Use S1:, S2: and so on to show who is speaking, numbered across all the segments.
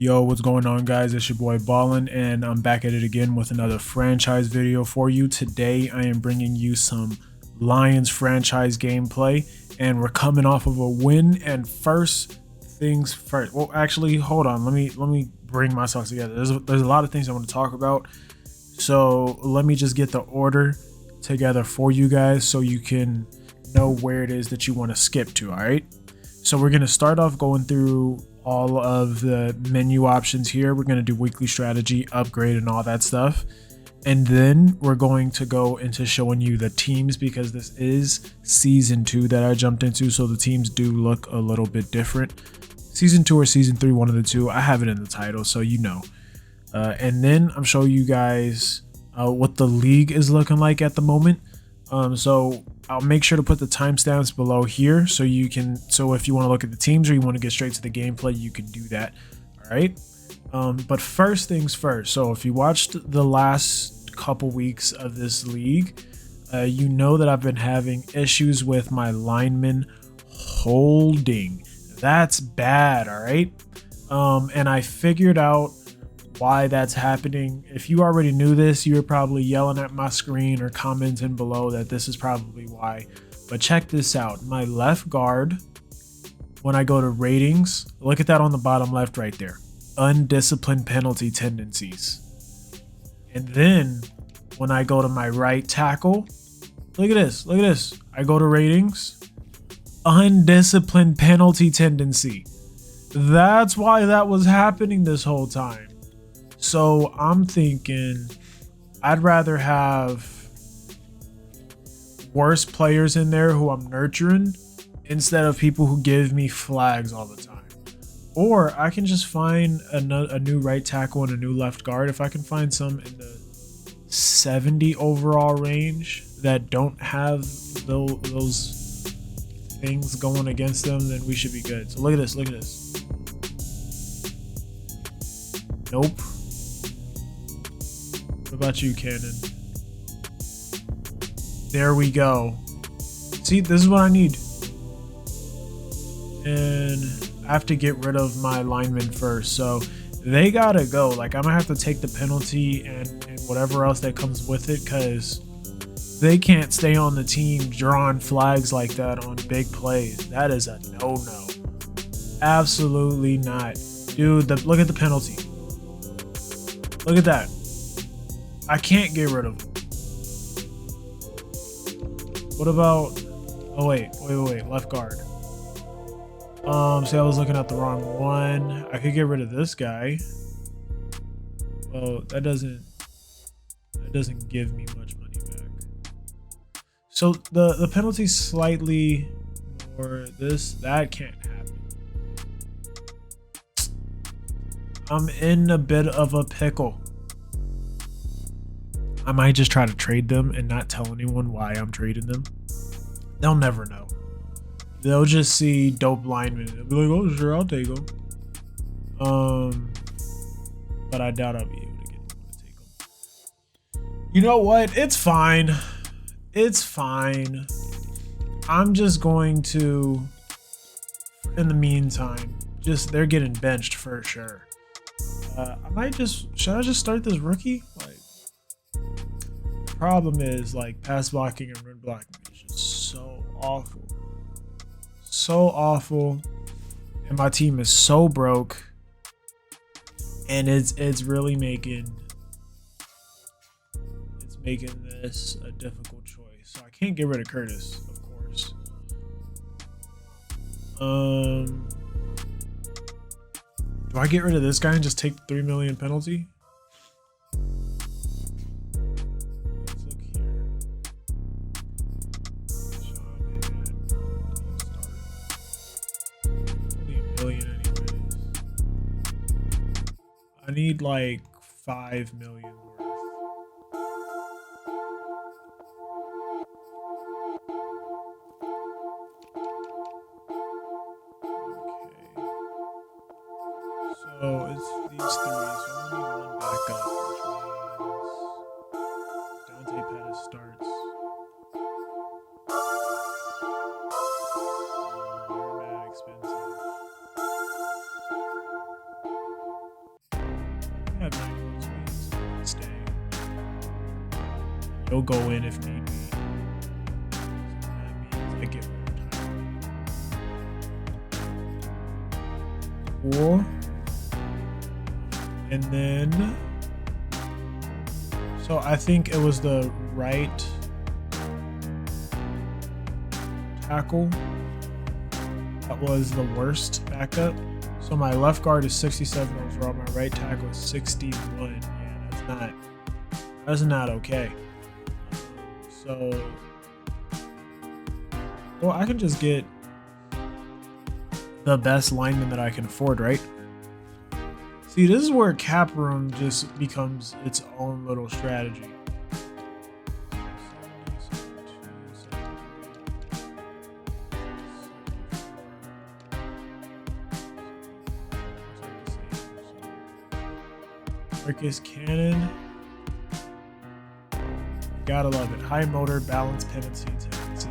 S1: Yo, what's going on, guys? It's your boy Ballin, and I'm back at it again with another franchise video for you. Today, I am bringing you some Lions franchise gameplay, and we're coming off of a win. And first things first. Well, actually, hold on. Let me bring myself together. There's a lot of things I want to talk about, so let me just get the order together for you guys so you can know where it is that you want to skip to. All right. So we're gonna start off going through all of the menu options here. We're going to do weekly strategy, upgrade, and all that stuff. And then we're going to go into showing you the teams, because this is season 2 that I jumped into. So the teams do look a little bit different. Season 2 or season 3, one of the two. I have it in the title, so you know. And then I'm showing you guys what the league is looking like at the moment. So I'll make sure to put the timestamps below here so you can, so if you want to look at the teams or you want to get straight to the gameplay, you can do that. All right. But first things first. So if you watched the last couple weeks of this league, you know that I've been having issues with my linemen holding. That's bad. All right. And I figured out why that's happening. If you already knew this, you're probably yelling at my screen or commenting below that this is probably why. But check this out. My left guard, when I go to ratings, look at that on the bottom left right there. Undisciplined penalty tendencies. And then when I go to my right tackle, look at this. Look at this. I go to ratings. Undisciplined penalty tendency. That's why that was happening this whole time. So I'm thinking I'd rather have worse players in there who I'm nurturing instead of people who give me flags all the time. Or I can just find a new right tackle and a new left guard. If I can find some in the 70 overall range that don't have those things going against them, then we should be good. So look at this. Look at this. Nope. What about you, Cannon? There we go. See, this is what I need. And I have to get rid of my linemen first. So they gotta go. Like, I'm gonna have to take the penalty and whatever else that comes with it, because they can't stay on the team drawing flags like that on big plays. That is a no-no. Absolutely not. Dude, look at the penalty. Look at that. I can't get rid of them. What about... Oh, wait. Left guard. See, I was looking at the wrong one. I could get rid of this guy. Oh, that doesn't give me much money back. So the penalty's slightly more that can't happen. I'm in a bit of a pickle. I might just try to trade them and not tell anyone why I'm trading them. They'll never know. They'll just see dope linemen and they'll be like, oh, sure, I'll take them. But I doubt I'll be able to get them to take them. You know what? It's fine. It's fine. I'm just going to, in the meantime, they're getting benched for sure. Should I just start this rookie? Like, problem is, like, pass blocking and run blocking is just so awful, and my team is so broke, and it's really making this a difficult choice. So I can't get rid of Curtis, of course. Do I get rid of this guy and just take the 3 million penalty? I need like 5 million worth. Okay. So it's these three. So I only need one backup, which means Dante Pettis starts. You're mad expensive. Had 91 speeds. Stay. He'll go in if need be. So that means I get more time. Cool. And then, so I think it was the right tackle that was the worst backup. So my left guard is 67 overall. My right tackle is 61. Yeah, that's not okay. So, well, I can just get the best lineman that I can afford, right? See, this is where cap room just becomes its own little strategy. Marcus Cannon. Gotta love it. High motor, balance, penalty, tendency.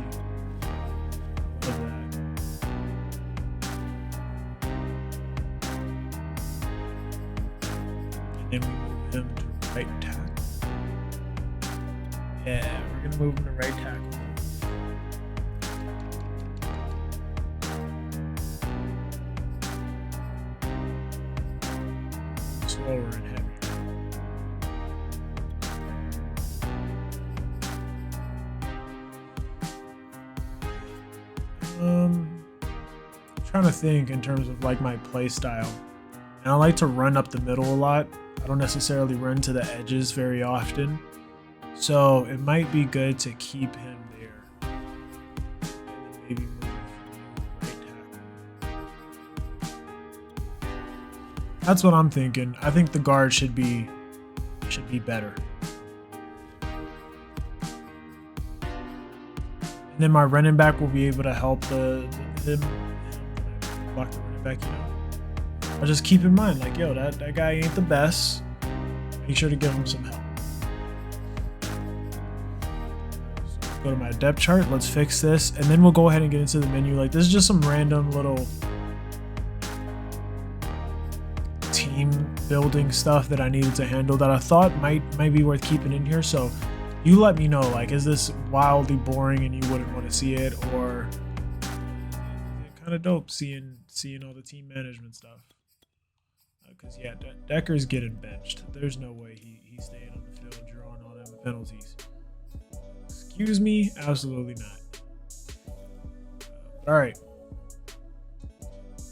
S1: Love that. And then we move him to right tackle. Yeah, we're gonna move him to right tackle. Slower and heavier. Trying to think in terms of like my play style, and I like to run up the middle a lot. I don't necessarily run to the edges very often, so it might be good to keep him there and then maybe move right tackle. That's what I'm thinking. I think the guard should be better. And then my running back will be able to help him block the running back, you know. I'll just keep in mind, like, yo, that guy ain't the best. Make sure to give him some help. So go to my depth chart. Let's fix this, and then we'll go ahead and get into the menu. Like, this is just some random little team building stuff that I needed to handle that I thought might be worth keeping in here. So you let me know, like, is this wildly boring and you wouldn't want to see it, or kind of dope seeing all the team management stuff? Because yeah, Decker's getting benched. There's no way he's staying on the field drawing all them penalties. Excuse me, absolutely not. All right,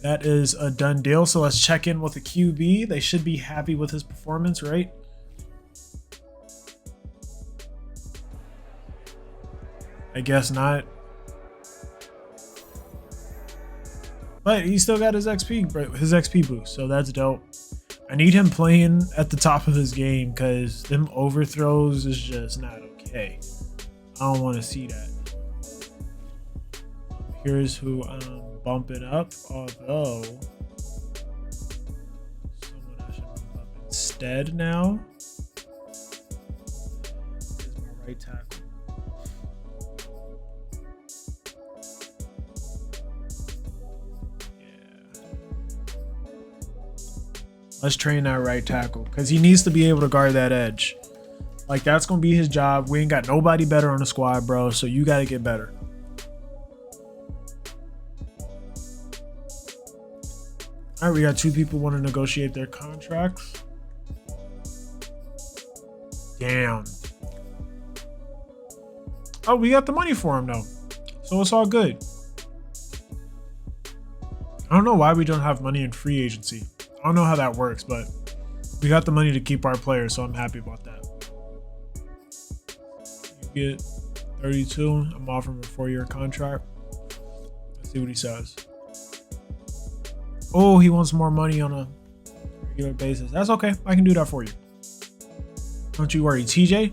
S1: that is a done deal. So let's check in with the QB. They should be happy with his performance, right? I guess not. But he still got his XP boost, so that's dope. I need him playing at the top of his game because them overthrows is just not okay. I don't want to see that. Here's who I'm bumping up, although someone I should bump up instead now is my right tackle. Let's train that right tackle because he needs to be able to guard that edge. Like, that's going to be his job. We ain't got nobody better on the squad, bro. So you got to get better. All right, we got 2 people want to negotiate their contracts. Damn. Oh, we got the money for him though. So it's all good. I don't know why we don't have money in free agency. I don't know how that works, but we got the money to keep our players, so I'm happy about that. You get 32. I'm offering a 4-year contract. Let's see what he says. Oh, he wants more money on a regular basis. That's okay. I can do that for you. Don't you worry. TJ,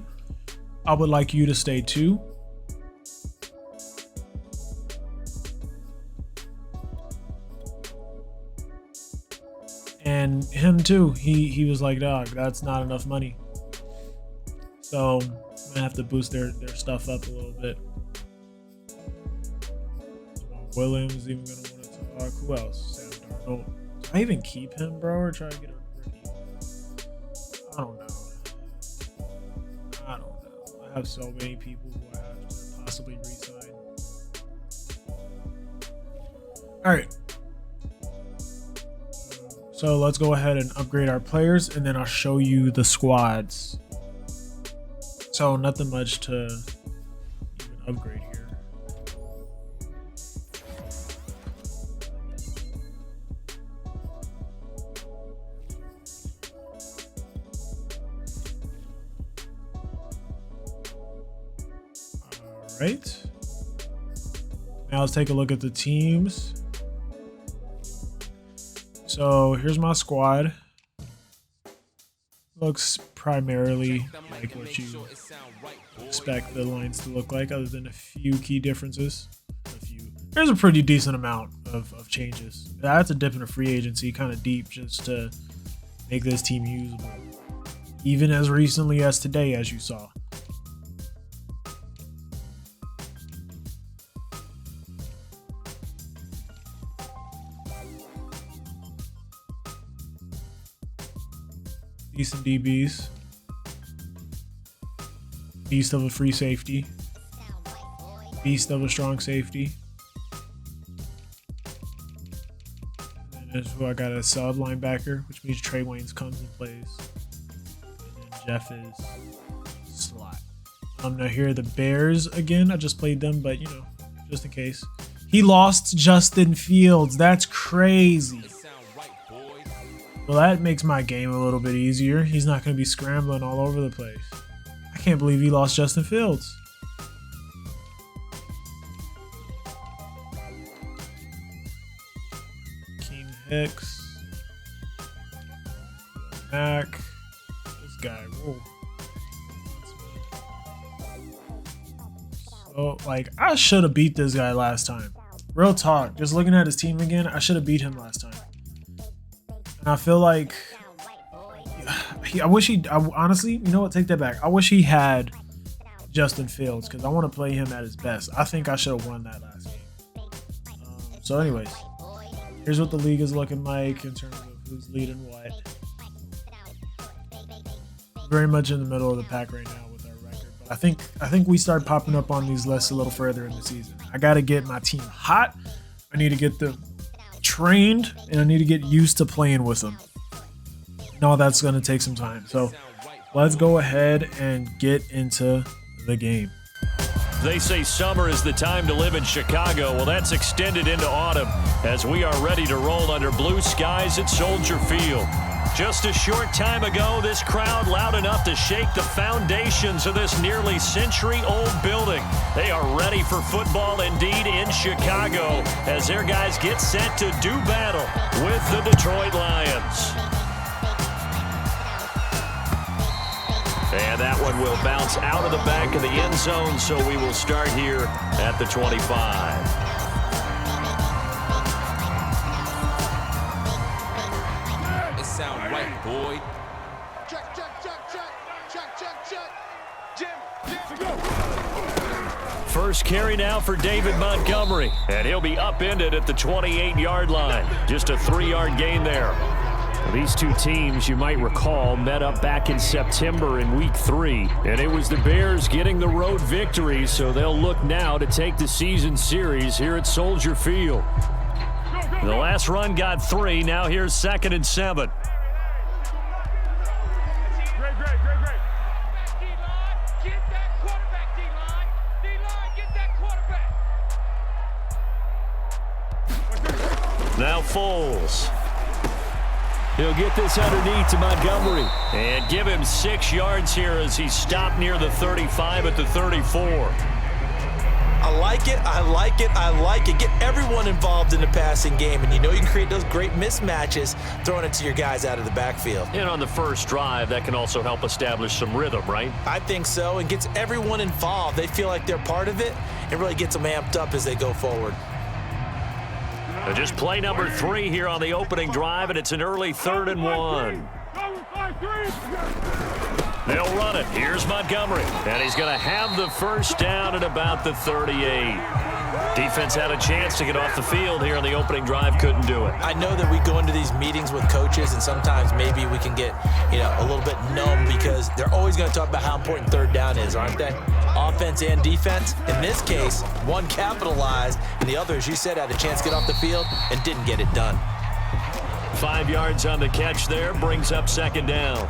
S1: I would like you to stay too. And him too, he was like, dog, that's not enough money. So I'm gonna have to boost their stuff up a little bit. Williams even gonna want to talk. Who else? Sam Darnold. Do I even keep him, bro, or try to get a rookie? I don't know. I have so many people who I have to possibly re-sign. All right. So let's go ahead and upgrade our players, and then I'll show you the squads. So nothing much to even upgrade here. All right. Now let's take a look at the teams. So here's my squad. Looks primarily like what you expect the lines to look like, other than a few key differences. There's a pretty decent amount of changes. I had to dip into free agency kind of deep just to make this team usable. Even as recently as today, as you saw. Decent DBs. Beast of a free safety. Beast of a strong safety. And then who I got a sub linebacker, which means Trey Waynes comes and plays. And then Jeff is slot. Now here are the Bears again. I just played them, but you know, just in case. He lost Justin Fields. That's crazy. Well, that makes my game a little bit easier. He's not going to be scrambling all over the place. I can't believe he lost Justin Fields. King Hicks. Mac. This guy. Whoa. So, like, I should have beat this guy last time. Real talk. Just looking at his team again, I should have beat him last time. And I feel like honestly, you know what? Take that back. I wish he had Justin Fields because I want to play him at his best. I think I should have won that last game. So anyways, here's what the league is looking like in terms of who's leading what. Very much in the middle of the pack right now with our record. But I think we start popping up on these lists a little further in the season. I got to get my team hot. I need to get them trained, and I need to get used to playing with them. And all that's going to take some time. So let's go ahead and get into the game.
S2: They say summer is the time to live in Chicago. Well, that's extended into autumn as we are ready to roll under blue skies at Soldier Field. Just a short time ago, this crowd loud enough to shake the foundations of this nearly century-old building. They are ready for football indeed in Chicago as their guys get set to do battle with the Detroit Lions. And that one will bounce out of the back of the end zone, so we will start here at the 25.
S3: Sound right, boy.
S4: Check. Jim.
S2: First carry now for David Montgomery, and he'll be upended at the 28-yard line. Just a 3-yard gain there. These two teams, you might recall, met up back in September in Week 3, and it was the Bears getting the road victory, so they'll look now to take the season series here at Soldier Field. The last run got 3. Now here's 2nd and 7.
S4: Great. Get that quarterback, D-line. D-line, get that quarterback.
S2: Now Foles. He'll get this underneath to Montgomery and give him 6 yards here as he stopped near the 35 at the 34.
S5: I like it. Get everyone involved in the passing game, and you know you can create those great mismatches throwing it to your guys out of the backfield.
S2: And on the first drive, that can also help establish some rhythm, right?
S5: I think so, and gets everyone involved. They feel like they're part of it, and really gets them amped up as they go forward.
S2: Just play number 3 here on the opening drive, and it's an early 3rd and 1. They'll run it. Here's Montgomery, and he's going to have the first down at about the 38. Defense had a chance to get off the field here on the opening drive, couldn't do it.
S5: I know that we go into these meetings with coaches, and sometimes maybe we can get, a little bit numb because they're always going to talk about how important third down is, aren't they? Offense and defense. In this case, one capitalized, and the other, as you said, had a chance to get off the field and didn't get it done.
S2: 5 yards on the catch there, brings up second down.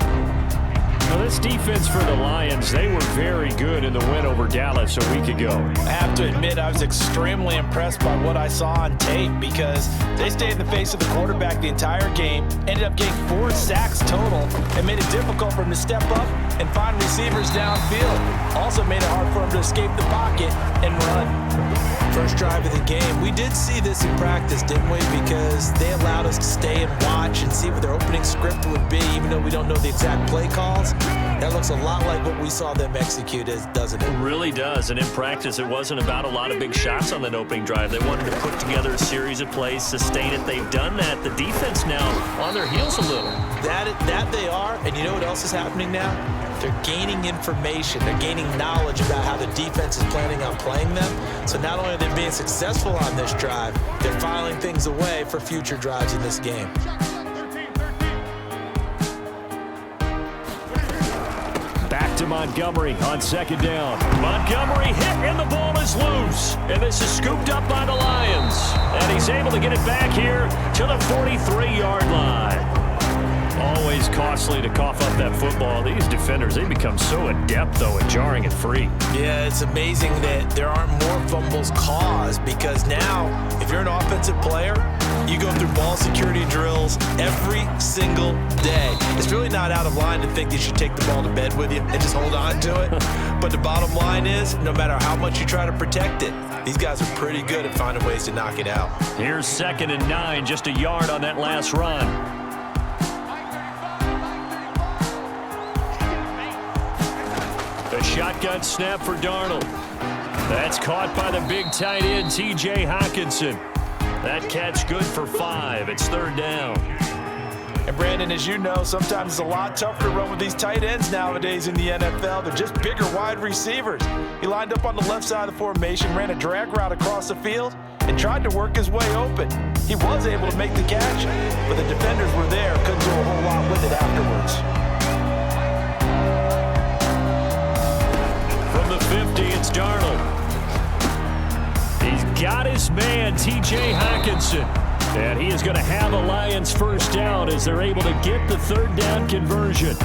S2: Now this defense for the Lions, they were very good in the win over Dallas a week ago.
S6: I have to admit, I was extremely impressed by what I saw on tape because they stayed in the face of the quarterback the entire game, ended up getting 4 sacks total, and made it difficult for him to step up and find receivers downfield. Also made it hard for him to escape the pocket and run.
S5: First drive of the game. We did see this in practice, didn't we? Because they allowed us to stay and watch and see what their opening script would be, even though we don't know the exact play calls. That looks a lot like what we saw them execute, doesn't it?
S2: It really does, and in practice, it wasn't about a lot of big shots on that opening drive. They wanted to put together a series of plays, sustain it. They've done that. The defense now on their heels a little.
S5: That they are, and you know what else is happening now? They're gaining information. They're gaining knowledge about how the defense is planning on playing them. So not only are they being successful on this drive, they're filing things away for future drives in this game.
S2: Back to Montgomery on second down. Montgomery hit and the ball is loose. And this is scooped up by the Lions. And he's able to get it back here to the 43-yard line. Always costly to cough up that football. These defenders, they become so adept, though, at jarring it free.
S5: Yeah, it's amazing that there aren't more fumbles caused because now, if you're an offensive player, you go through ball security drills every single day. It's really not out of line to think you should take the ball to bed with you and just hold on to it. But the bottom line is, no matter how much you try to protect it, these guys are pretty good at finding ways to knock it out.
S2: Here's 2nd and 9, just a yard on that last run. Shotgun snap for Darnold. That's caught by the big tight end, T.J. Hockenson. That catch good for 5. It's 3rd down.
S6: And Brandon, as you know, sometimes it's a lot tougher to run with these tight ends nowadays in the NFL. They're just bigger wide receivers. He lined up on the left side of the formation, ran a drag route across the field, and tried to work his way open. He was able to make the catch, but the defenders were there, couldn't do a whole lot with it afterwards.
S2: From the 50, it's Darnold. He's got his man, T.J. Hockenson. And he is going to have a Lions first down as they're able to get the 3rd down conversion.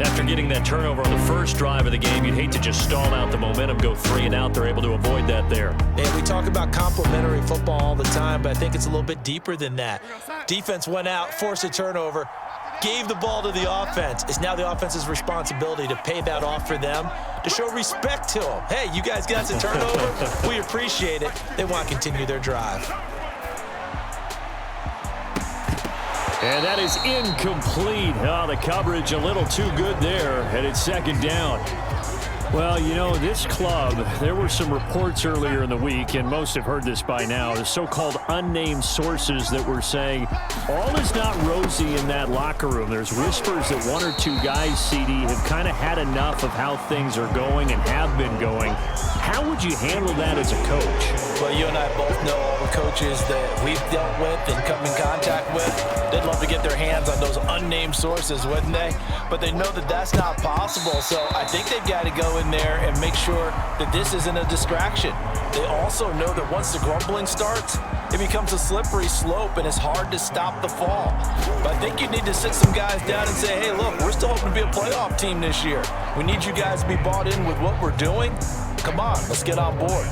S2: After getting that turnover on the first drive of the game, you'd hate to just stall out the momentum, go 3 and out. They're able to avoid that there.
S5: Yeah, we talk about complementary football all the time, but I think it's a little bit deeper than that. Defense went out, forced a turnover, gave the ball to the offense. It's now the offense's responsibility to pay that off for them, to show respect to them. Hey, you guys got the turnover. We appreciate it. They want to continue their drive.
S2: And that is incomplete. Oh, the coverage a little too good there, and it's 2nd down. Well, you know, this club, there were some reports earlier in the week, and most have heard this by now, the so-called unnamed sources that were saying all is not rosy in that locker room. There's whispers that 1 or 2 guys, CD, have kind of had enough of how things are going and have been going. How would you handle that as a coach?
S6: Well, you and I both know all the coaches that we've dealt with and come in contact with. They'd love to get their hands on those unnamed sources, wouldn't they? But they know that that's not possible, so I think they've got to go in there and make sure that this isn't a distraction. They also know that once the grumbling starts, it becomes a slippery slope and it's hard to stop the fall. But I think you need to sit some guys down and say, hey, look, we're still hoping to be a playoff team this year. We need you guys to be bought in with what we're doing. Come on, let's get on board.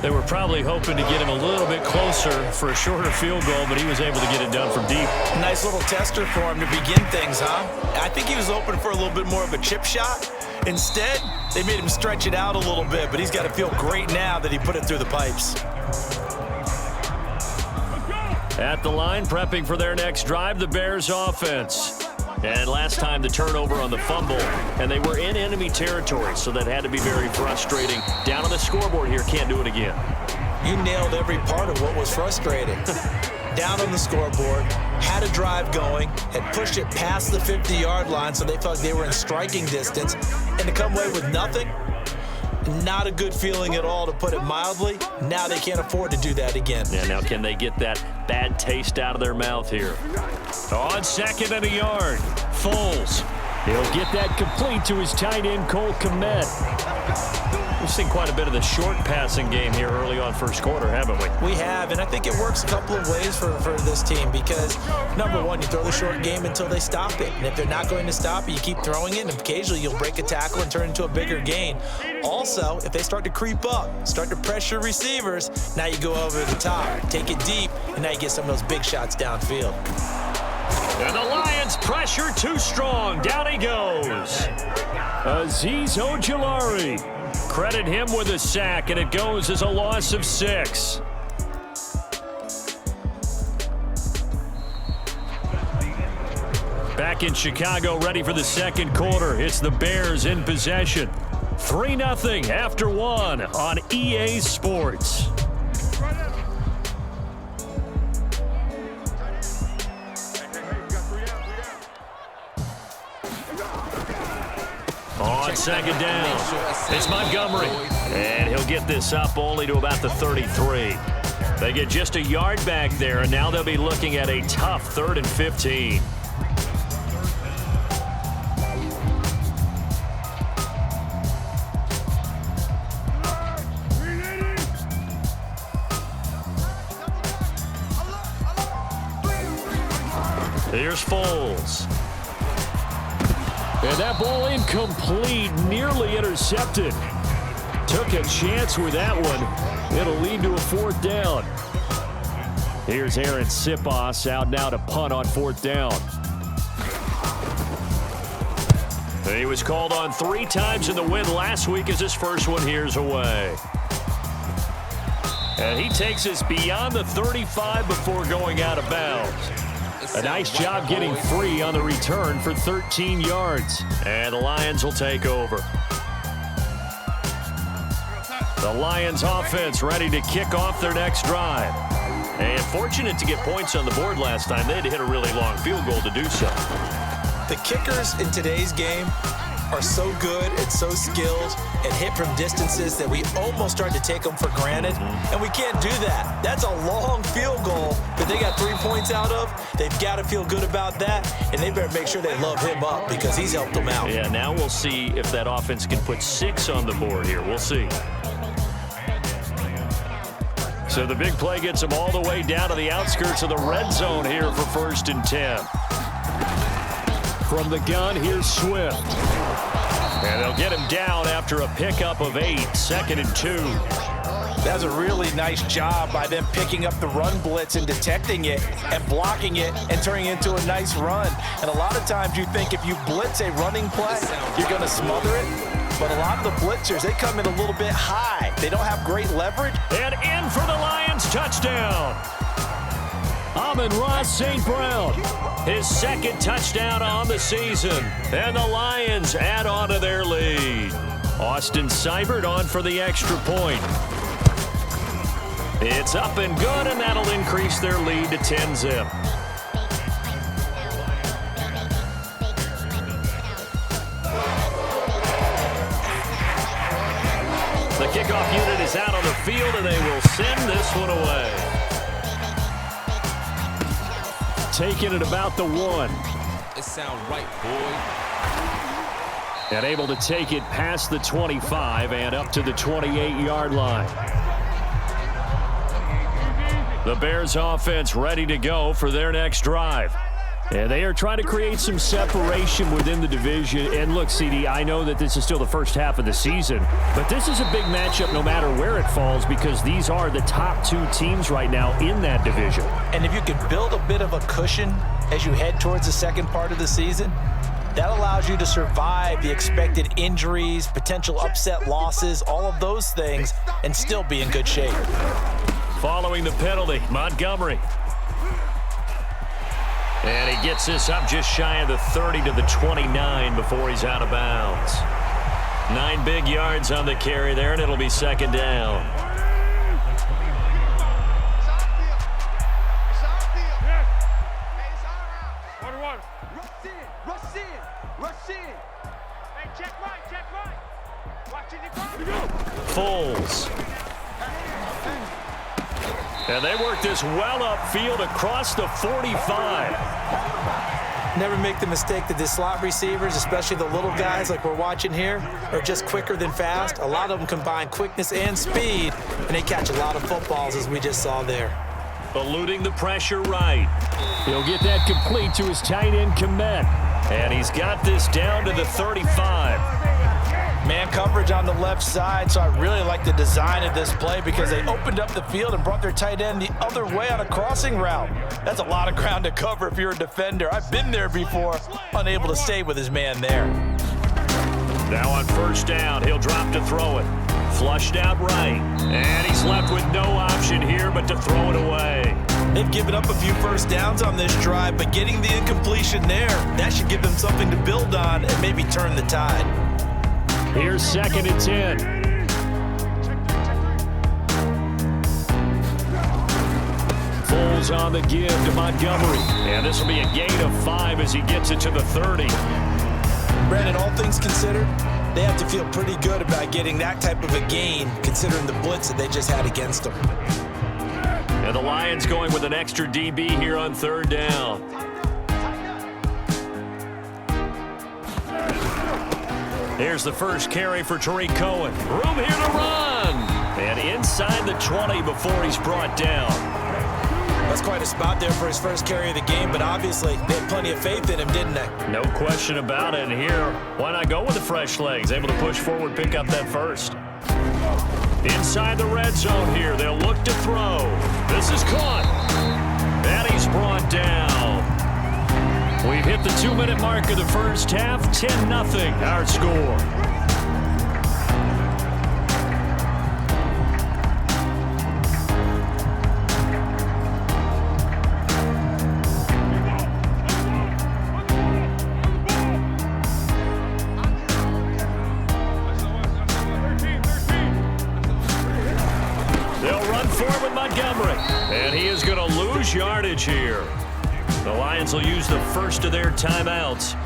S2: They were probably hoping to get him a little bit closer for a shorter field goal, but he was able to get it done from deep.
S5: Nice little tester for him to begin things, huh? I think he was hoping for a little bit more of a chip shot. Instead, they made him stretch it out a little bit, but he's got to feel great now that he put it through the pipes.
S2: At the line, prepping for their next drive, the Bears offense. And last time the turnover on the fumble, and they were in enemy territory, so that had to be very frustrating. Down on the scoreboard here, can't do it again.
S5: You nailed every part of what was frustrating. Down on the scoreboard, had a drive going, had pushed it past the 50-yard line, so they felt like they were in striking distance, and to come away with nothing, Not a good feeling at all, to put it mildly. Now they can't afford to do that again.
S2: Yeah, now can they get that bad taste out of their mouth here? On 2nd and a yard, Foles. He'll get that complete to his tight end, Cole Kmet. We've seen quite a bit of the short passing game here early on first quarter, haven't we?
S5: We have, and I think it works a couple of ways for this team because, number one, you throw the short game until they stop it. And if they're not going to stop it, you keep throwing it, and occasionally you'll break a tackle and turn it into a bigger gain. Also, if they start to creep up, start to pressure receivers, now you go over the top, take it deep, and now you get some of those big shots downfield.
S2: And the Lions pressure too strong. Down he goes. Azeez Ojulari. Credit him with a sack, and it goes as a loss of 6. Back in Chicago, ready for the second quarter. It's the Bears in possession. 3-0 after 1 on EA Sports. On 2nd down, it's Montgomery. And he'll get this up only to about the 33. They get just a yard back there, and now they'll be looking at a tough 3rd and 15. Here's Foles. And that ball incomplete, nearly intercepted. Took a chance with that one. It'll lead to a 4th down. Here's Aaron Sipos out now to punt on 4th down. He was called on 3 times in the win last week as his first one here's away. And he takes us beyond the 35 before going out of bounds. A nice job getting free on the return for 13 yards. And the Lions will take over. The Lions offense ready to kick off their next drive. And fortunate to get points on the board last time. They had to hit a really long field goal to do so.
S5: The kickers in today's game are so good and so skilled and hit from distances that we almost start to take them for granted, and we can't do that. That's a long field goal that they got 3 points out of. They've got to feel good about that, and they better make sure they love him up because he's helped them out.
S2: Yeah, now we'll see if that offense can put 6 on the board here. We'll see. So the big play gets them all the way down to the outskirts of the red zone here for 1st and 10. From the gun, here's Swift. And they'll get him down after a pickup of 8, 2nd and 2.
S6: That's a really nice job by them picking up the run blitz and detecting it and blocking it and turning it into a nice run. And a lot of times you think if you blitz a running play, you're going to smother it. But a lot of the blitzers, they come in a little bit high. They don't have great leverage.
S2: And in for the Lions touchdown. Amon-Ra St. Brown, his 2nd touchdown on the season. And the Lions add on to their lead. Austin Seibert on for the extra point. It's up and good, and that'll increase their lead to 10-zip. The kickoff unit is out on the field, and they will send this one away. Taking it about the 1.
S3: It sound right, boy.
S2: And able to take it past the 25 and up to the 28-yard line. The Bears offense ready to go for their next drive. And they are trying to create some separation within the division. And look, CD, I know that this is still the first half of the season, but this is a big matchup no matter where it falls because these are the top 2 teams right now in that division.
S5: And if you can build a bit of a cushion as you head towards the second part of the season, that allows you to survive the expected injuries, potential upset losses, all of those things, and still be in good shape.
S2: Following the penalty, Montgomery. And he gets this up just shy of the 30 to the 29 before he's out of bounds. 9 big yards on the carry there, and it'll be 2nd down. Foles. And they work this well upfield across the 45.
S6: Never make the mistake that the slot receivers, especially the little guys like we're watching here, are just quicker than fast. A lot of them combine quickness and speed, and they catch a lot of footballs, as we just saw there.
S2: Eluding the pressure right. He'll get that complete to his tight end Komet. And he's got this down to the 35.
S6: Man coverage on the left side, so I really like the design of this play because they opened up the field and brought their tight end the other way on a crossing route. That's a lot of ground to cover if you're a defender. I've been there before, unable to stay with his man there.
S2: Now on first down, he'll drop to throw it. Flushed out right, and he's left with no option here but to throw it away.
S6: They've given up a few first downs on this drive, but getting the incompletion there, that should give them something to build on and maybe turn the tide.
S2: Here's 2nd and 10. Foles on the give to Montgomery. And this will be a gain of 5 as he gets it to the 30.
S6: Brandon, all things considered, they have to feel pretty good about getting that type of a gain, considering the blitz that they just had against them.
S2: And the Lions going with an extra DB here on 3rd down. Here's the first carry for Tariq Cohen. Room here to run. And inside the 20 before he's brought down.
S6: That's quite a spot there for his first carry of the game, but obviously they had plenty of faith in him, didn't they?
S2: No question about it. And here, why not go with the fresh legs? Able to push forward, pick up that first. Inside the red zone here, they'll look to throw. This is caught. And he's brought down. We've hit the 2-minute mark of the first half. 10-0 our score. They'll run forward with Montgomery. And he is going to lose yardage here. The Lions will use the first of their timeouts.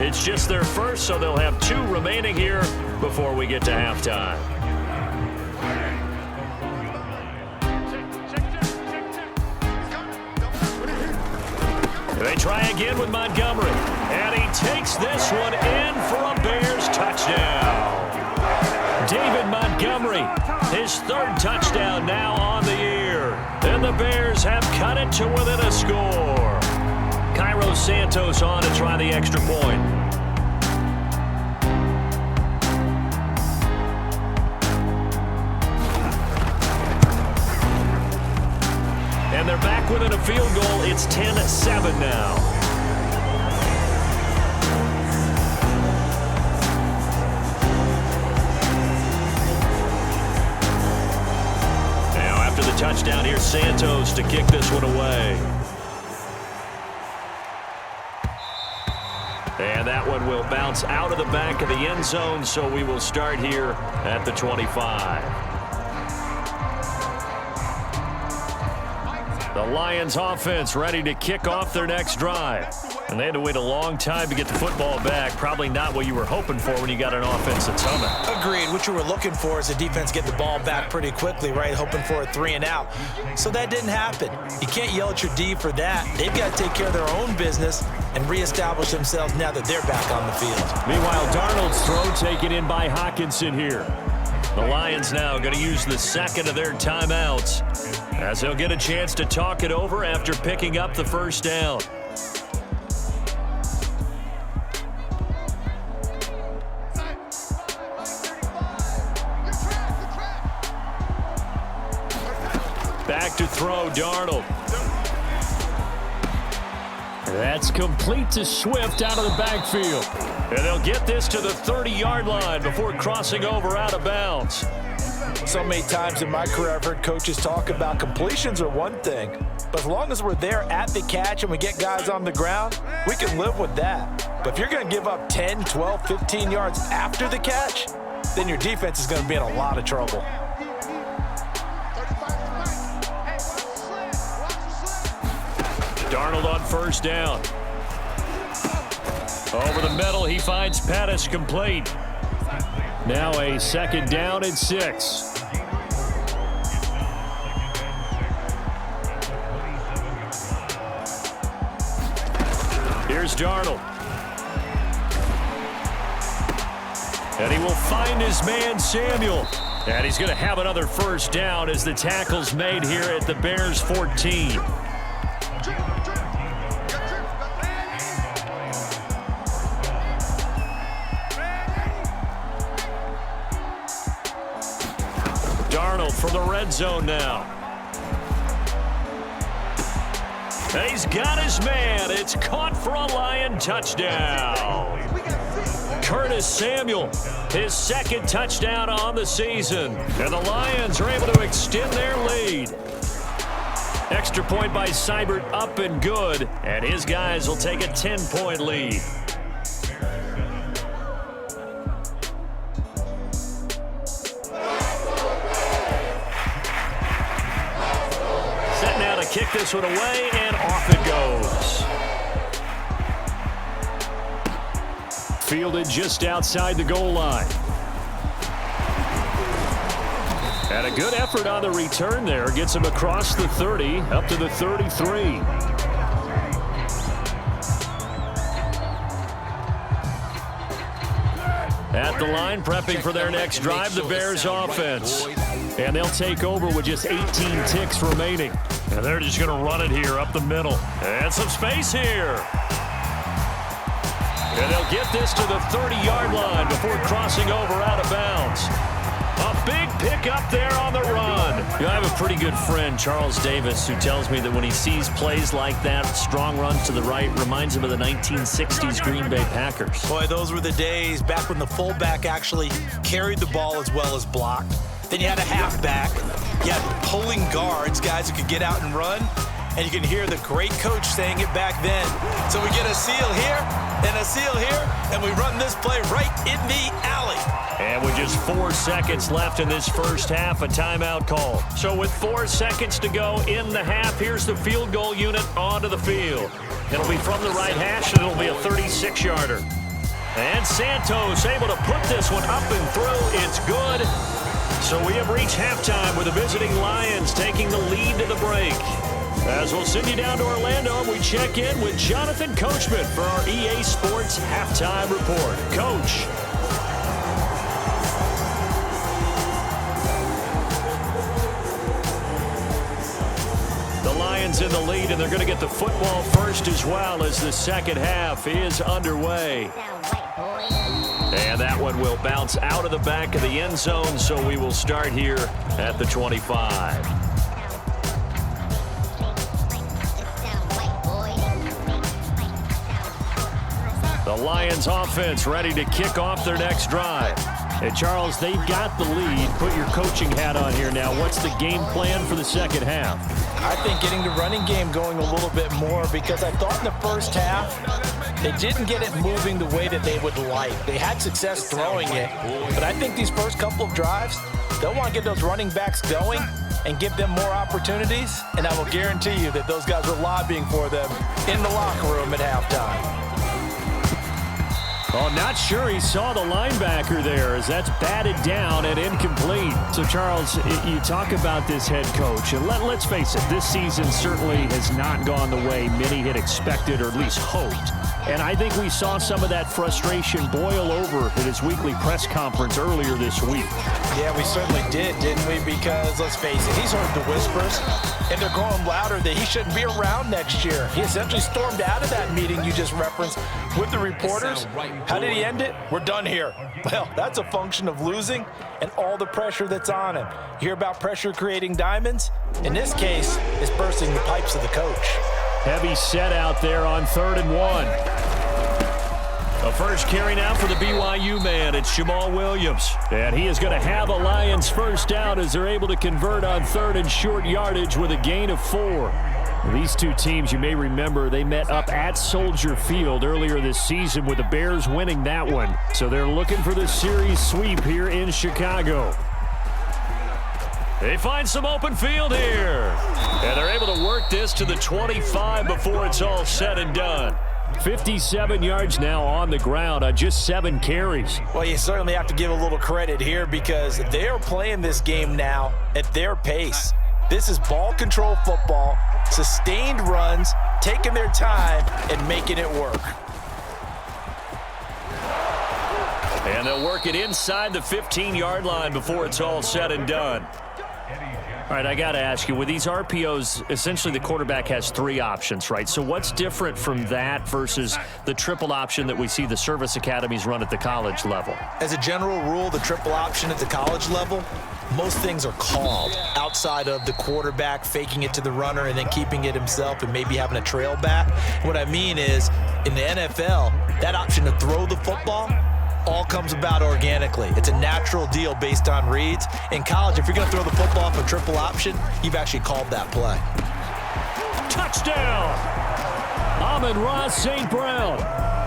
S2: It's just their first, so they'll have 2 remaining here before we get to halftime. They try again with Montgomery. And he takes this one in for a Bears touchdown. David Montgomery, his 3rd touchdown now on the year. And the Bears have cut it to within a score. Cairo Santos on to try the extra point. And they're back within a field goal. It's 10-7 now. Now after the touchdown, here's Santos to kick this one away. And that one will bounce out of the back of the end zone, so we will start here at the 25. The Lions offense ready to kick off their next drive. And they had to wait a long time to get the football back. Probably not what you were hoping for when you got an offense that's humming.
S6: Agreed. What you were looking for is the defense get the ball back pretty quickly, right? Hoping for a 3 and out. So that didn't happen. You can't yell at your D for that. They've got to take care of their own business and reestablish themselves now that they're back on the field.
S2: Meanwhile, Darnold's throw taken in by Hockenson here. The Lions now going to use the 2nd of their timeouts as they'll get a chance to talk it over after picking up the first down. Back to throw, Darnold. That's complete to Swift out of the backfield. And they'll get this to the 30-yard line before crossing over out of bounds.
S6: So many times in my career I've heard coaches talk about completions are one thing, but as long as we're there at the catch and we get guys on the ground, we can live with that. But if you're going to give up 10, 12, 15 yards after the catch, then your defense is going to be in a lot of trouble.
S2: Darnold on first down. Over the middle, he finds Pettis complete. Now a 2nd down and 6. Here's Darnold. And he will find his man, Samuel. And he's going to have another 1st down as the tackle's made here at the Bears' 14. Darnold from the red zone now. And he's got his man. It's caught for a Lion touchdown. Curtis Samuel, his 2nd touchdown on the season. And the Lions are able to extend their lead. Extra point by Seibert up and good. And his guys will take a 10-point lead. Set now to kick this one away, and off it goes. Fielded just outside the goal line. And a good effort on the return there. Gets him across the 30, up to the 33. At the line, prepping for their next drive, the Bears offense. And they'll take over with just 18 ticks remaining. And they're just going to run it here up the middle. And some space here. And they'll get this to the 30-yard line before crossing over out of bounds. A big pickup there on the run. You know, I have a pretty good friend, Charles Davis, who tells me that when he sees plays like that, strong runs to the right, reminds him of the 1960s Green Bay Packers.
S6: Boy, those were the days back when the fullback actually carried the ball as well as blocked. Then you had a halfback. You had pulling guards, guys who could get out and run. And you can hear the great coach saying it back then. So we get a seal here and a seal here, and we run this play right in the alley.
S2: And with just 4 seconds left in this first half, a timeout call. So with 4 seconds to go in the half, here's the field goal unit onto the field. It'll be from the right hash, and it'll be a 36-yarder. And Santos able to put this one up and through. It's good. So we have reached halftime with the visiting Lions taking the lead to the break. As we'll send you down to Orlando, and we check in with Jonathan Coachman for our EA Sports Halftime Report. Coach. The Lions in the lead, and they're going to get the football first as well as the second half is underway. And that one will bounce out of the back of the end zone, so we will start here at the 25. The Lions offense ready to kick off their next drive. And Charles, they've got the lead. Put your coaching hat on here now. What's the game plan for the second half?
S6: I think getting the running game going a little bit more, because I thought in the first half they didn't get it moving the way that they would like. They had success throwing it, but I think these first couple of drives, they'll want to get those running backs going and give them more opportunities, and I will guarantee you that those guys were lobbying for them in the locker room at halftime.
S2: Oh, not sure he saw the linebacker there, as that's batted down and incomplete. So, Charles, you talk about this head coach, and let's face it, this season certainly has not gone the way many had expected or at least hoped. And I think we saw some of that frustration boil over at his weekly press conference earlier this week.
S6: Yeah, we certainly did, didn't we? Because, let's face it, he's heard the whispers, and they're growing louder that he shouldn't be around next year. He essentially stormed out of that meeting you just referenced with the reporters. How did he end it? We're done here. Well, that's a function of losing and all the pressure that's on him. You hear about pressure creating diamonds? In this case, it's bursting the pipes of the coach.
S2: Heavy set out there on 3rd and 1. A first carry now for the BYU man. It's Jamal Williams. And he is going to have a Lions first down as they're able to convert on 3rd and short yardage with a gain of 4. These two teams, you may remember, they met up at Soldier Field earlier this season with the Bears winning that one. So they're looking for the series sweep here in Chicago. They find some open field here. And they're able to work this to the 25 before it's all said and done. 57 yards now on the ground on just 7 carries.
S6: Well, you certainly have to give a little credit here because they are playing this game now at their pace. This is ball control football, sustained runs, taking their time, and making it work.
S2: And they'll work it inside the 15-yard line before it's all said and done. All right, I got to ask you, with these RPOs, essentially the quarterback has 3 options, right? So what's different from that versus the triple option that we see the service academies run at the college level?
S6: As a general rule, the triple option at the college level, most things are called outside of the quarterback faking it to the runner and then keeping it himself and maybe having a trail back. What I mean is, in the NFL, that option to throw the football all comes about organically. It's a natural deal based on reads. In college, if you're going to throw the football for triple option, you've actually called that play.
S2: Touchdown! Amon-Ra St. Brown.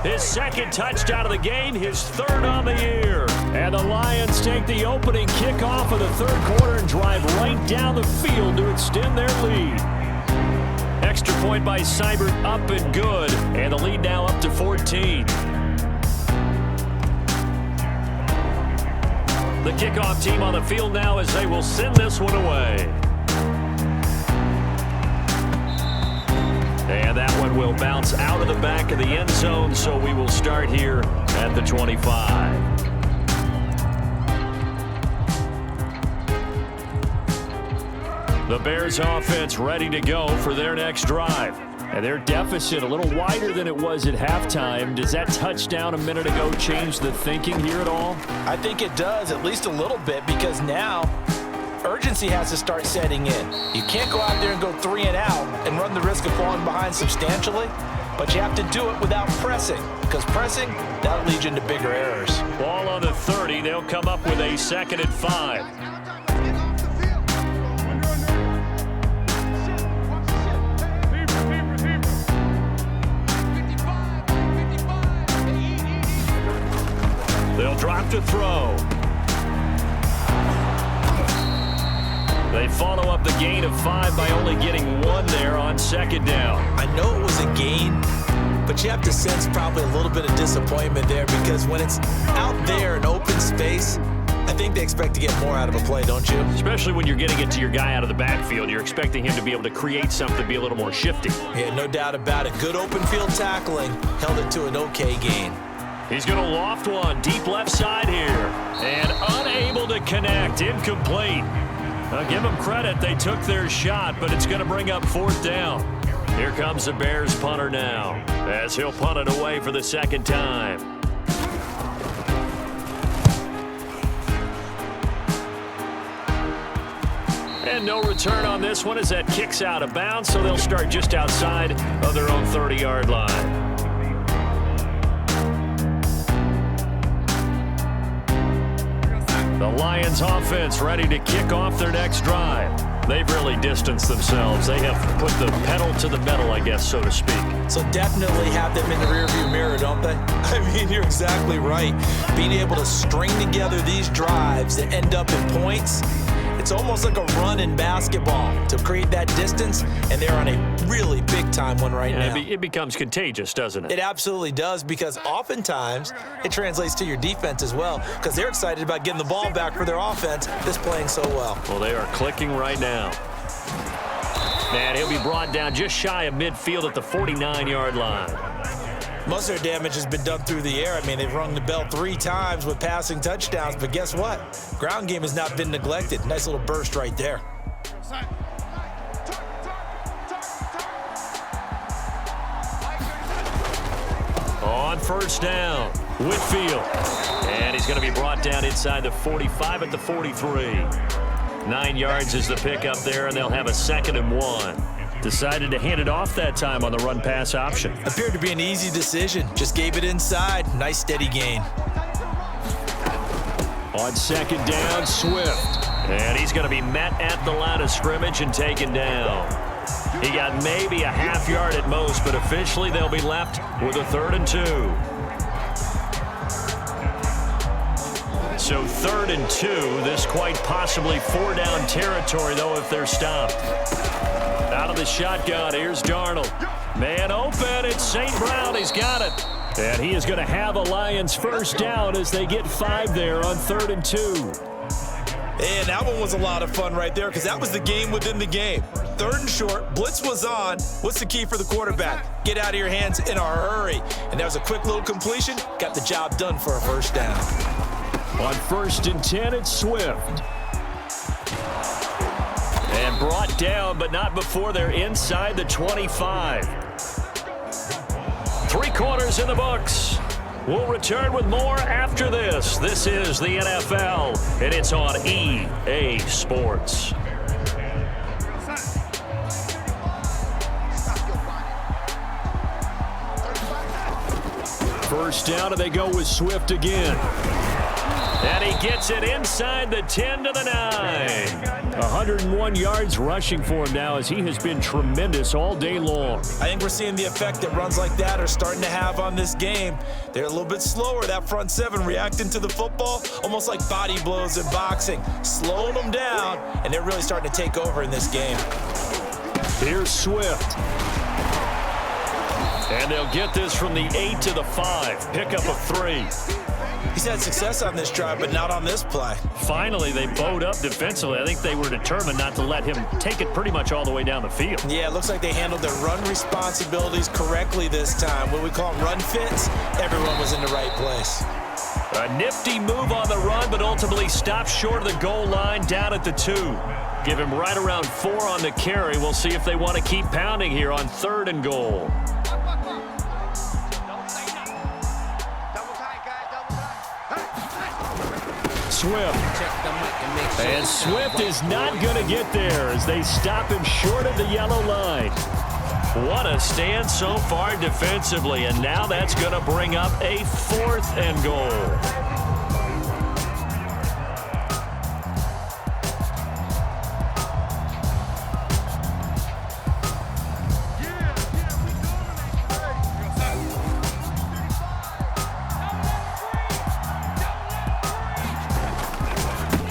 S2: His 2nd touchdown of the game, his 3rd on the year. And the Lions take the opening kickoff of the 3rd quarter and drive right down the field to extend their lead. Extra point by Seibert up and good. And the lead now up to 14. The kickoff team on the field now as they will send this one away. And that one will bounce out of the back of the end zone, so we will start here at the 25. The Bears offense ready to go for their next drive. And their deficit a little wider than it was at halftime. Does that touchdown a minute ago change the thinking here at all?
S6: I think it does, at least a little bit, because now urgency has to start setting in. You can't go out there and go 3 and out and run the risk of falling behind substantially, but you have to do it without pressing, because pressing, that'll lead you into bigger errors.
S2: Ball on the 30. They'll come up with a 2nd and 5. They'll drop to throw. They follow up the gain of 5 by only getting 1 there on 2nd down.
S6: I know it was a gain, but you have to sense probably a little bit of disappointment there because when it's out there in open space, I think they expect to get more out of a play, don't you?
S2: Especially when you're getting it to your guy out of the backfield. You're expecting him to be able to create something, be a little more shifty.
S6: Yeah, no doubt about it. Good open field tackling, held it to an okay gain.
S2: He's going to loft one deep left side here. And unable to connect. Incomplete. Now give them credit. They took their shot, but it's going to bring up 4th down. Here comes the Bears punter now as he'll punt it away for the 2nd time. And no return on this one as that kicks out of bounds, so they'll start just outside of their own 30-yard line. The Lions offense ready to kick off their next drive. They've really distanced themselves. They have put the pedal to the metal, I guess, so to speak.
S6: So definitely have them in the rearview mirror, don't they? I mean, you're exactly right. Being able to string together these drives that end up in points, it's almost like a run in basketball to create that distance, and they're on a really big-time one right now.
S2: It becomes contagious, doesn't it?
S6: It absolutely does, because oftentimes it translates to your defense as well, because they're excited about getting the ball back for their offense that's playing so well.
S2: Well, they are clicking right now. And he'll be brought down just shy of midfield at the 49-yard line.
S6: Most of their damage has been done through the air. I mean, they've rung the bell 3 times with passing touchdowns, but guess what? Ground game has not been neglected. Nice little burst right there.
S2: On 1st down, Whitfield. And he's going to be brought down inside the 45 at the 43. 9 yards is the pickup there, and they'll have a 2nd and 1. Decided to hand it off that time on the run-pass option.
S6: Appeared to be an easy decision. Just gave it inside. Nice steady gain.
S2: On 2nd down, Swift. And he's going to be met at the line of scrimmage and taken down. He got maybe a half yard at most, but officially they'll be left with a 3rd and 2. So 3rd and 2. This quite possibly 4-down territory, though, if they're stopped. Out of the shotgun, here's Darnold. Man open, it's St. Brown, he's got it. And he is going to have a Lions first down as they get 5 there on 3rd and 2.
S5: And that one was a lot of fun right there because that was the game within the game. 3rd and short, blitz was on. What's the key for the quarterback? Get out of your hands in a hurry. And that was a quick little completion. Got the job done for a first down.
S2: On 1st and 10, it's Swift. And brought down, but not before they're inside the 25. 3 quarters in the books. We'll return with more after this. This is the NFL, and it's on EA Sports. First down, and they go with Swift again. And he gets it inside the 10 to the 9. 101 yards rushing for him now as he has been tremendous all day long.
S5: I think we're seeing the effect that runs like that are starting to have on this game. They're a little bit slower, that front 7 reacting to the football, almost like body blows in boxing, slowing them down, and they're really starting to take over in this game.
S2: Here's Swift. And they'll get this from the 8 to the 5. Pickup of 3.
S5: He's had success on this drive, but not on this play.
S2: Finally, they bowed up defensively. I think they were determined not to let him take it pretty much all the way down the field.
S5: Yeah, it looks like they handled their run responsibilities correctly this time. What we call run fits, everyone was in the right place.
S2: A nifty move on the run, but ultimately stopped short of the goal line down at the 2. Give him right around 4 on the carry. We'll see if they want to keep pounding here on 3rd and goal. Swift. And Swift is not going to get there as they stop him short of the yellow line. What a stand so far defensively, and now that's going to bring up a 4th and goal.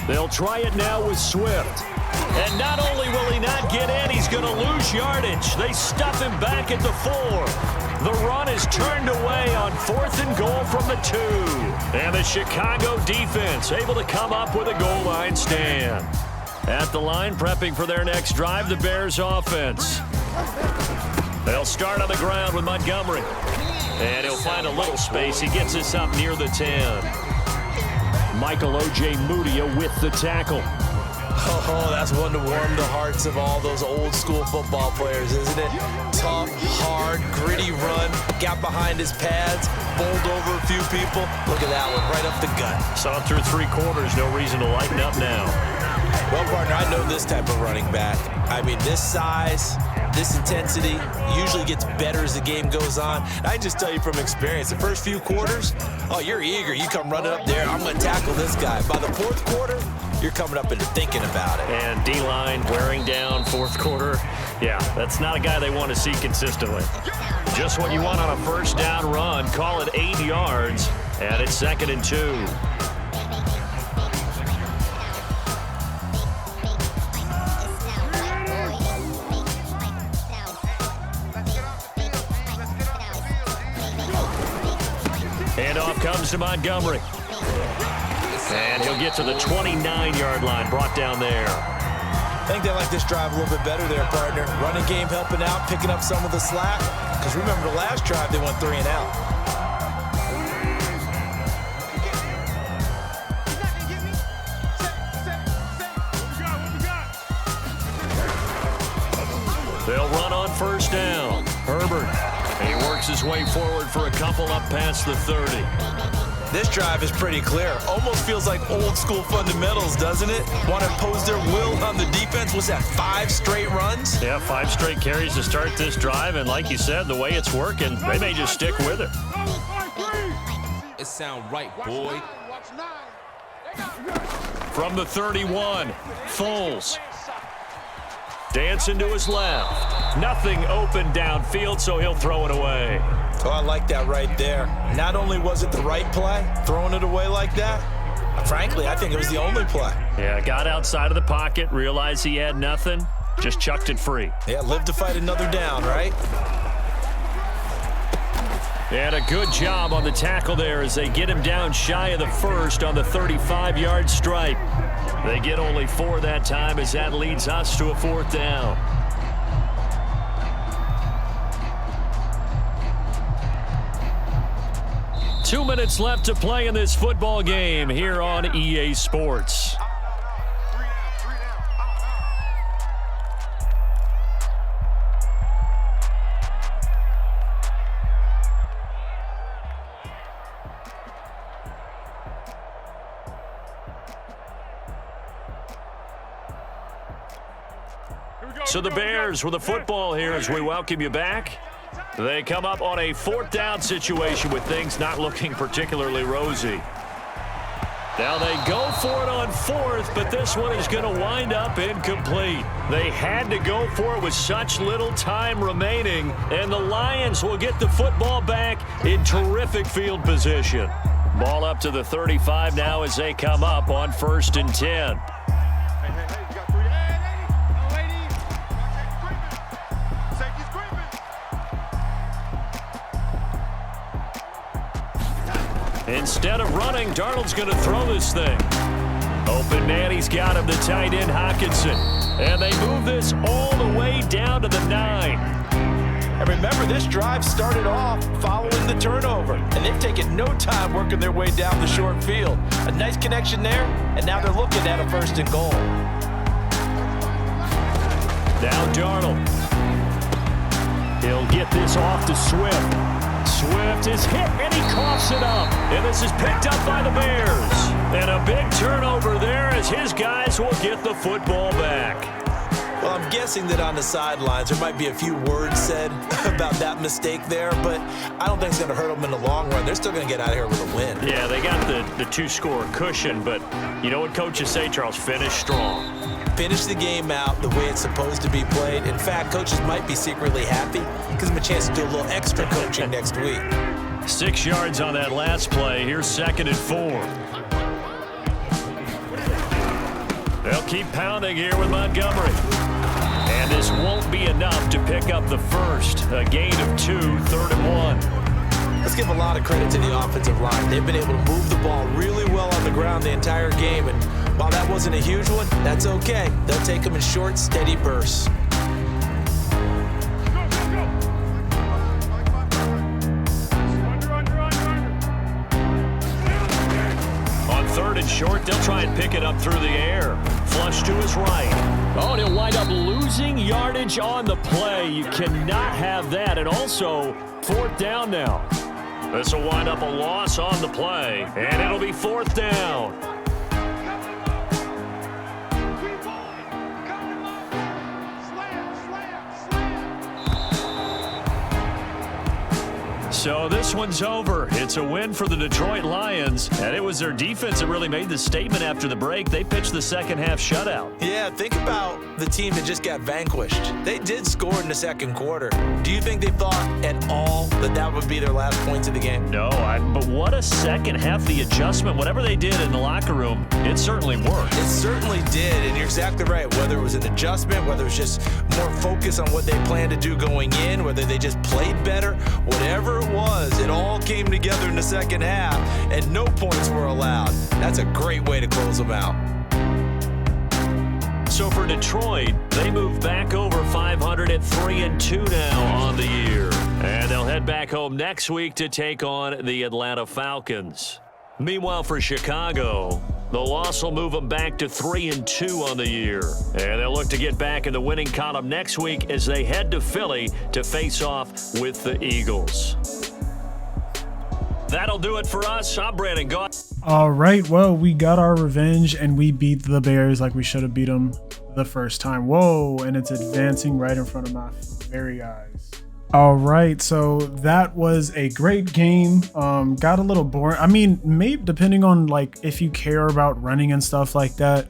S2: They'll try it now with Swift. And not only will he not get in, he's going to lose yardage. They stuff him back at the 4. The run is turned away on 4th and goal from the 2. And the Chicago defense able to come up with a goal line stand. At the line, prepping for their next drive, the Bears offense. They'll start on the ground with Montgomery. And he'll find a little space. He gets this up near the 10. Michael O.J. Mudia with the tackle.
S5: Oh, that's one to warm the hearts of all those old school football players, isn't it? Tough, hard, gritty run, got behind his pads, bowled over a few people. Look at that one, right up the gut.
S2: Saw it through 3 quarters, no reason to lighten up now.
S5: Well, partner, I know this type of running back. I mean, this size, this intensity usually gets better as the game goes on. And I can just tell you from experience, the first few quarters, oh, you're eager. You come running up there, I'm going to tackle this guy. By the 4th quarter, you're coming up and thinking about it.
S2: And D-line wearing down 4th quarter. Yeah, that's not a guy they want to see consistently. Just what you want on a first down run. Call it 8 yards, and it's 2nd and 2. And off comes to Montgomery. And he'll get to the 29-yard line, brought down there.
S5: I think they like this drive a little bit better there, partner. Running game helping out, picking up some of the slack. Because remember the last drive, they went 3 and out.
S2: They'll run on first down. Herbert. And he works his way forward for a couple up past the 30.
S5: This drive is pretty clear. Almost feels like old school fundamentals, doesn't it? Want to impose their will on the defense. What's that, 5 straight runs?
S2: Yeah, 5 straight carries to start this drive. And like you said, the way it's working, they may just stick with it.
S3: It sound right, boy.
S2: From the 31, Foles. Dancing to his left. Nothing open downfield, so he'll throw it away.
S5: Oh, I like that right there. Not only was it the right play, throwing it away like that, frankly, I think it was the only play.
S2: Yeah, got outside of the pocket, realized he had nothing, just chucked it free.
S5: Yeah, live to fight another down, right?
S2: And a good job on the tackle there as they get him down shy of the first on the 35-yard stripe. They get only 4 that time as that leads us to a 4th down. Two minutes left to play in this football game here on EA Sports. So the Bears with the football here as we welcome you back. They come up on a 4th down situation with things not looking particularly rosy. Now they go for it on 4th, but this one is going to wind up incomplete. They had to go for it with such little time remaining, and the Lions will get the football back in terrific field position. Ball up to the 35 now as they come up on 1st and 10. Instead of running, Darnold's going to throw this thing. Open man, he's got him, the tight end, Hockenson. And they move this all the way down to the 9.
S6: And remember, this drive started off following the turnover, and they've taken no time working their way down the short field. A nice connection there, and now they're looking at a 1st and goal.
S2: Now Darnold. He'll get this off to Swift. Swift is hit, and he coughs it up. And this is picked up by the Bears. And a big turnover there as his guys will get the football back.
S5: Well, I'm guessing that on the sidelines there might be a few words said about that mistake there, but I don't think it's going to hurt them in the long run. They're still going to get out of here with a win.
S2: Yeah, they got the 2-score cushion, but you know what coaches say, Charles? Finish strong.
S5: Finish the game out the way it's supposed to be played. In fact, coaches might be secretly happy. Gives them a chance to do a little extra coaching next week.
S2: 6 yards on that last play. Here's 2nd and 4. They'll keep pounding here with Montgomery. And this won't be enough to pick up the first. A gain of 2, 3rd and 1.
S5: Let's give a lot of credit to the offensive line. They've been able to move the ball really well on the ground the entire game. And while that wasn't a huge one, that's okay. They'll take them in short, steady bursts.
S2: On 3rd and short, they'll try and pick it up through the air. Flush to his right. Oh, and he'll wind up losing yardage on the play. You cannot have that. And also, 4th down now. This will wind up a loss on the play, and it'll be 4th down. So this one's over. It's a win for the Detroit Lions, and it was their defense that really made the statement after the break. They pitched the second half shutout.
S5: Yeah, think about the team that just got vanquished. They did score in the 2nd quarter. Do you think they thought at all that that would be their last points of the game?
S2: No, but what a second half. The adjustment, whatever they did in the locker room, it certainly worked.
S5: It certainly did, and you're exactly right. Whether it was an adjustment, whether it was just more focus on what they planned to do going in, whether they just played better, whatever it was, it all came together in the second half, and no points were allowed. That's a great way to close them out.
S2: So for Detroit, they move back over 500 at 3-2 now on the year. And they'll head back home next week to take on the Atlanta Falcons. Meanwhile, for Chicago, the loss will move them back to 3-2 on the year. And they'll look to get back in the winning column next week as they head to Philly to face off with the Eagles. That'll do it for us. I'm Brandon Gaut.
S1: All right, well, we got our revenge and we beat the Bears like we should have beat them the first time. Whoa, and it's advancing right in front of my very eyes. All right, so that was a great game. Got a little boring. I mean, maybe depending on like if you care about running and stuff like that,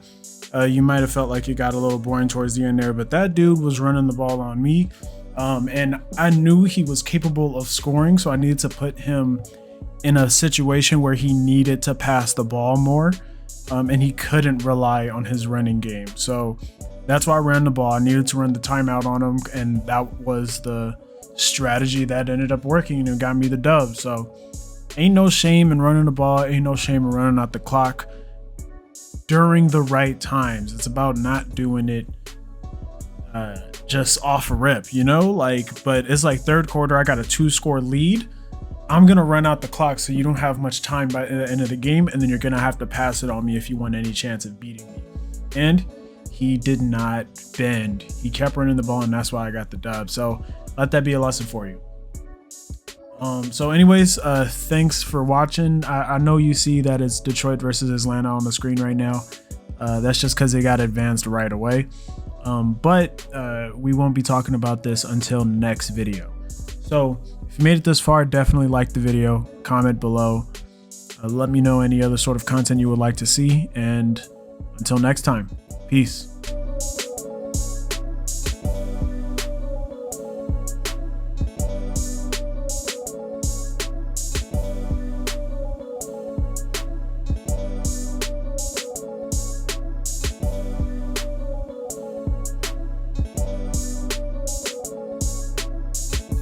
S1: you might have felt like it got a little boring towards the end there, but that dude was running the ball on me. And I knew he was capable of scoring, so I needed to put him in a situation where he needed to pass the ball more, and he couldn't rely on his running game. So that's why I ran the ball. I needed to run the timeout on him, and that was the strategy that ended up working and got me the dub. So ain't no shame in running the ball, ain't no shame in running out the clock during the right times. It's about not doing it just off a rip, you know, like, but it's like third quarter, I got a 2-score lead. I'm gonna run out the clock so you don't have much time by the end of the game, and then you're gonna have to pass it on me if you want any chance of beating me. And he did not bend. He kept running the ball, and that's why I got the dub. So let that be a lesson for you. So anyways, thanks for watching. I know you see that it's Detroit versus Atlanta on the screen right now. That's just because they got advanced right away. But we won't be talking about this until next video. So if you made it this far, definitely like the video, comment below, let me know any other sort of content you would like to see, and until next time, peace.